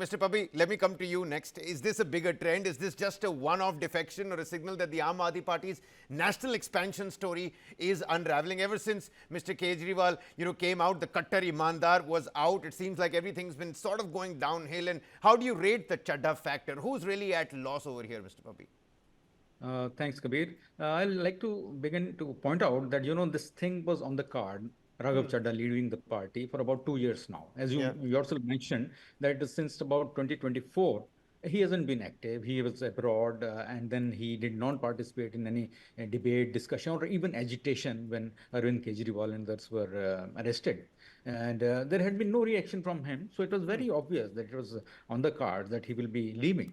Mr. Pabi, let me come to you next. Is this a bigger trend? Is this just a one-off defection or a signal that the Aam Aadmi Party's national expansion story is unraveling? Ever since Mr. Kejriwal, came out, the Kattar Imandar was out. It seems like everything's been sort of going downhill. And how do you rate the Chadha factor? Who's really at loss over here, Mr. Pabi? Thanks, Kabir. I'd like to begin to point out that, this thing was on the card. Raghav Chadha leading the party for about 2 years now. As you Yeah. yourself mentioned, that since about 2024, he hasn't been active. He was abroad, and then he did not participate in any debate, discussion, or even agitation when Arvind Kejriwal and others were arrested. And there had been no reaction from him. So it was very obvious that it was on the cards that he will be leaving.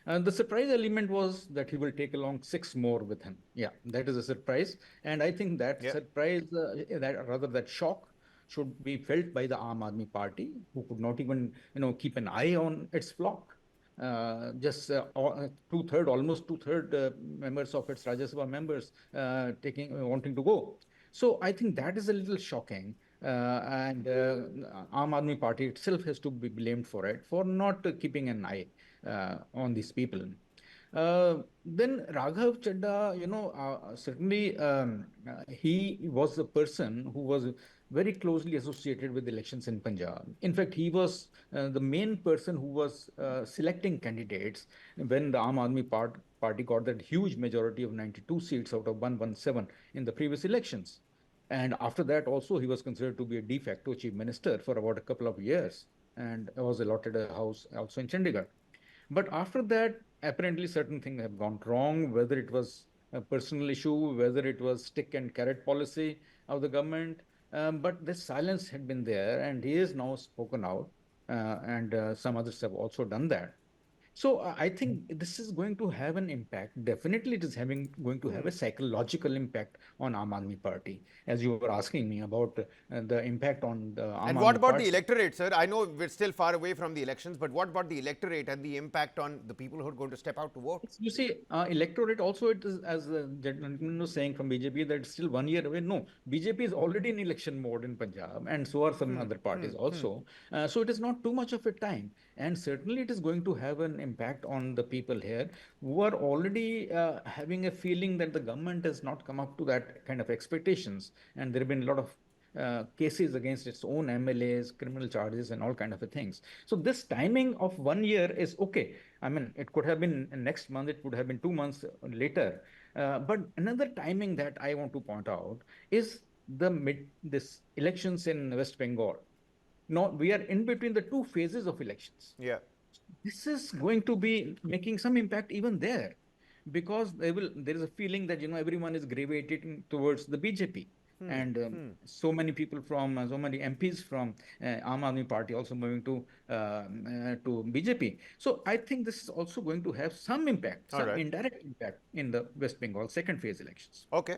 The surprise element was that he will take along 6 more with him. Yeah, that is a surprise. And I think that Yeah. surprise, that shock should be felt by the Aam Aadmi Party, who could not even, keep an eye on its flock. Almost two-third members of its Rajya Sabha members wanting to go. So I think that is a little shocking. And Aam Aadmi Party itself has to be blamed for it, for not keeping an eye on these people. Then Raghav Chadha, certainly he was a person who was very closely associated with elections in Punjab. In fact, he was the main person who was selecting candidates when the Aam Aadmi Party got that huge majority of 92 seats out of 117 in the previous elections. And after that, also, he was considered to be a de facto chief minister for about a couple of years and was allotted a house also in Chandigarh. But after that, apparently certain things have gone wrong, whether it was a personal issue, whether it was stick and carrot policy of the government. But the silence had been there, and he is now spoken out, and some others have also done that. So I think this is going to have an impact. Definitely, it is going to have a psychological impact on Aam Aadmi Party. As you were asking me about the impact on the Aam And what Aadmi about the Party. electorate, sir? I know we're still far away from the elections, but what about the electorate and the impact on the people who are going to step out to vote? You see, electorate also, it is, as the gentleman was saying from BJP, that it's still 1 year away. No, BJP is already in election mode in Punjab, and so are some other parties also. So it is not too much of a time. And certainly it is going to have an impact on the people here who are already having a feeling that the government has not come up to that kind of expectations. And there have been a lot of cases against its own MLAs, criminal charges, and all kind of things. So this timing of 1 year is okay. I mean, it could have been next month, it could have been 2 months later. But another timing that I want to point out is this elections in West Bengal. Now we are in between the 2 phases of elections. Yeah. This is going to be making some impact even there, because there is a feeling that everyone is gravitating towards the BJP. And so many people from so many MPs from Aam Aadmi Party also moving to BJP. So I think this is also going to have some impact, some indirect impact in the West Bengal second phase elections. Okay.